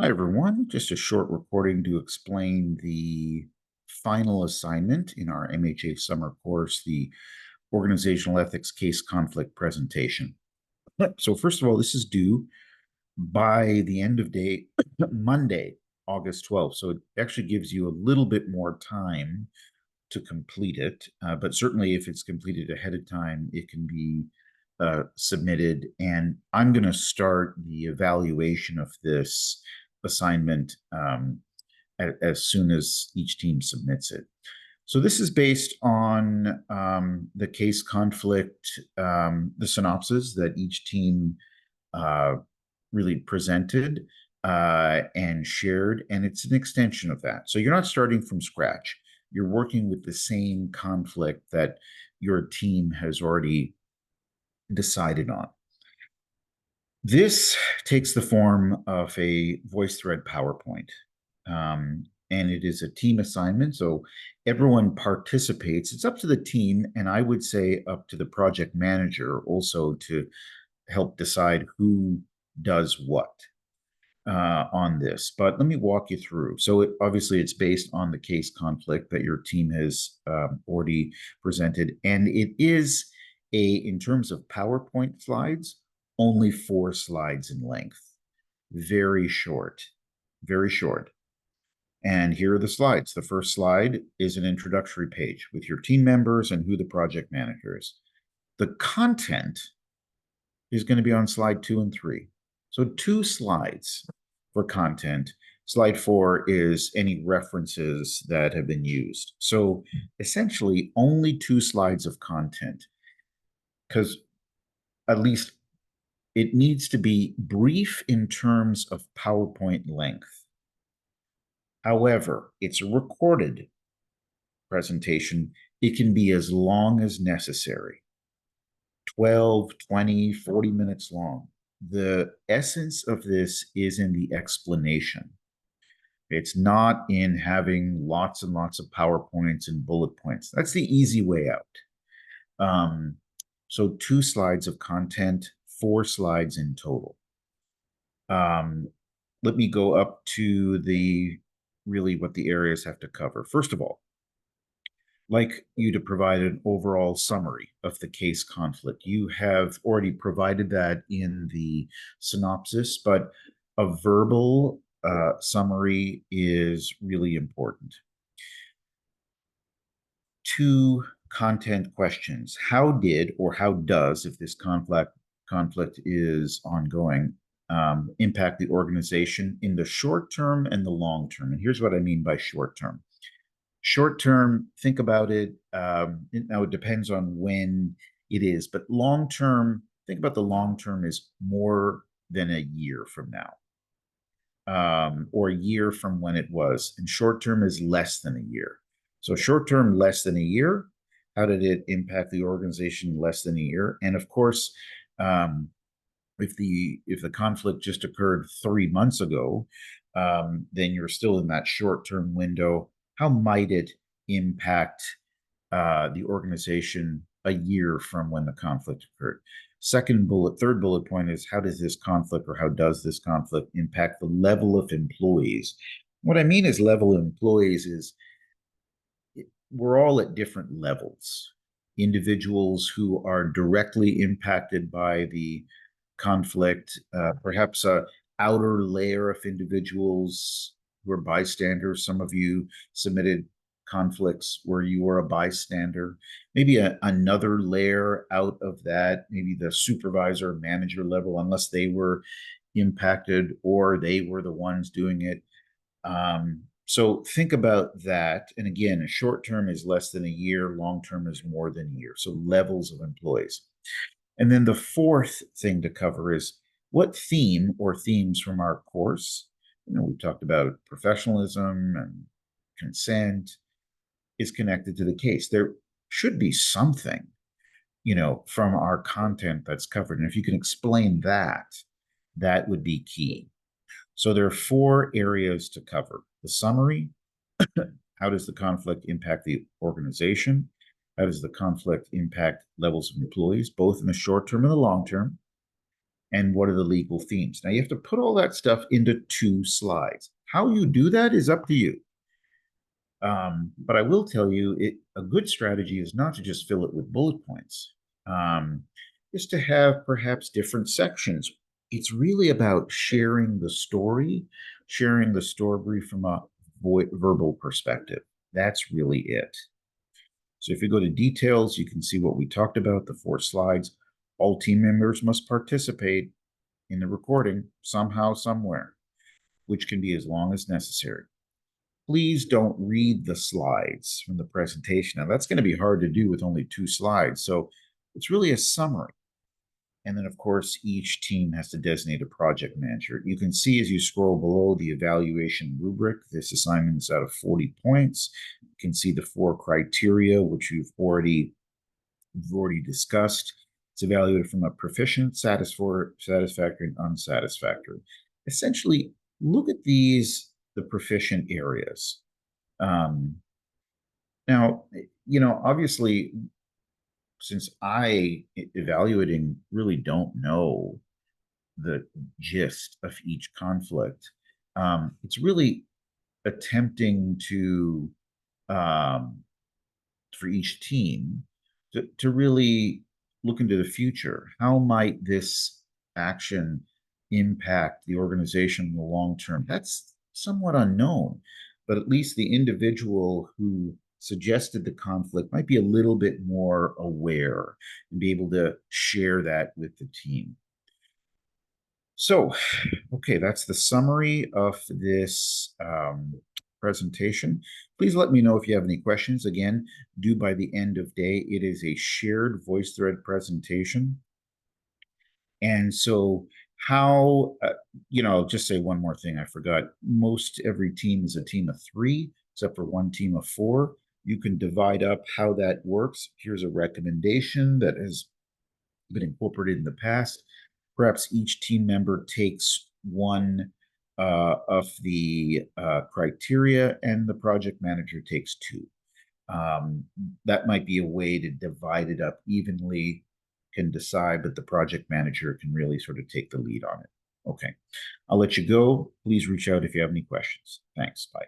Hi, everyone. Just a short recording to explain the final assignment in our MHA summer course, the Organizational Ethics Case Conflict Presentation. So first of all, this is due by the end of day Monday, August 12th. So it actually gives you a little bit more time to complete it. But certainly if it's completed ahead of time, it can be submitted. And I'm going to start the evaluation of this assignment as soon as each team submits it. So this is based on the case conflict, the synopsis that each team really presented and shared, and it's an extension of that. So you're not starting from scratch. You're working with the same conflict that your team has already decided on. This takes the form of a VoiceThread PowerPoint, and it is a team assignment, so everyone participates. It's up to the team, and I would say up to the project manager also to help decide who does what on this. But let me walk you through. So obviously it's based on the case conflict that your team has already presented, and it is in terms of PowerPoint slides, only 4 slides in length. Very short, very short. And here are the slides. The first slide is an introductory page with your team members and who the project manager is. The content is going to be on slide 2 and 3. So 2 slides for content. Slide 4 is any references that have been used. So essentially only 2 slides of content, because at least it needs to be brief in terms of PowerPoint length. However, it's a recorded presentation. It can be as long as necessary, 12, 20, 40 minutes long. The essence of this is in the explanation. It's not in having lots and lots of PowerPoints and bullet points. That's the easy way out. So 2 slides of content, 4 slides in total. Let me go up to really what the areas have to cover. First of all, like you to provide an overall summary of the case conflict. You have already provided that in the synopsis, but a verbal summary is really important. 2 content questions. How did or how does, if this conflict is ongoing, impact the organization in the short term and the long term? And here's what I mean by short term. Short term, think about it. Now, it depends on when it is, but long term, think about the long term is more than a year from now, or a year from when it was. And short term is less than a year. So short term, less than a year. How did it impact the organization less than a year? And of course, if the conflict just occurred 3 months ago, then you're still in that short-term window. How might it impact the organization a year from when the conflict occurred? Third bullet point is, how does this conflict, or how does this conflict impact the level of employees? What I mean is level of employees is we're all at different levels. Individuals who are directly impacted by the conflict, perhaps a outer layer of individuals who are bystanders. Some of you submitted conflicts where you were a bystander. Maybe another layer out of that, maybe the supervisor, manager level, unless they were impacted or they were the ones doing it. So think about that. And again, a short term is less than a year, long term is more than a year. So levels of employees. And then the fourth thing to cover is what theme or themes from our course, we talked about professionalism and consent, is connected to the case. There should be something, from our content that's covered. And if you can explain that, that would be key. So there are 4 areas to cover. The summary, how does the conflict impact the organization? How does the conflict impact levels of employees, both in the short term and the long term? and what are the legal themes. Now, you have to put all that stuff into 2 slides. How you do that is up to you. But I will tell you, a good strategy is not to just fill it with bullet points, um, is to have perhaps different sections. It's really about sharing the story from a verbal perspective. That's really it. So if you go to details, you can see what we talked about, the 4 slides. All team members must participate in the recording somehow, somewhere, which can be as long as necessary. Please don't read the slides from the presentation. Now, that's going to be hard to do with only 2 slides. So it's really a summary. And then, of course, each team has to designate a project manager. You can see as you scroll below the evaluation rubric, this assignment is out of 40 points. You can see the 4 criteria, which we've already discussed. It's evaluated from a proficient, satisfactory, and unsatisfactory. Essentially, look at the proficient areas. Now, obviously, since I, evaluating, really don't know the gist of each conflict, it's really attempting to, for each team, to really look into the future. How might this action impact the organization in the long term? That's somewhat unknown, but at least the individual who suggested the conflict might be a little bit more aware and be able to share that with the team. So, okay, that's the summary of this presentation. Please let me know if you have any questions. Again, due by the end of day. It is a shared VoiceThread presentation. And so how, just say one more thing I forgot. Most every team is a team of 3, except for one team of 4. You can divide up how that works. Here's a recommendation that has been incorporated in the past. Perhaps each team member takes one of the criteria, and the project manager takes 2. That might be a way to divide it up evenly, can decide, but the project manager can really sort of take the lead on it. Okay, I'll let you go. Please reach out if you have any questions. Thanks. Bye.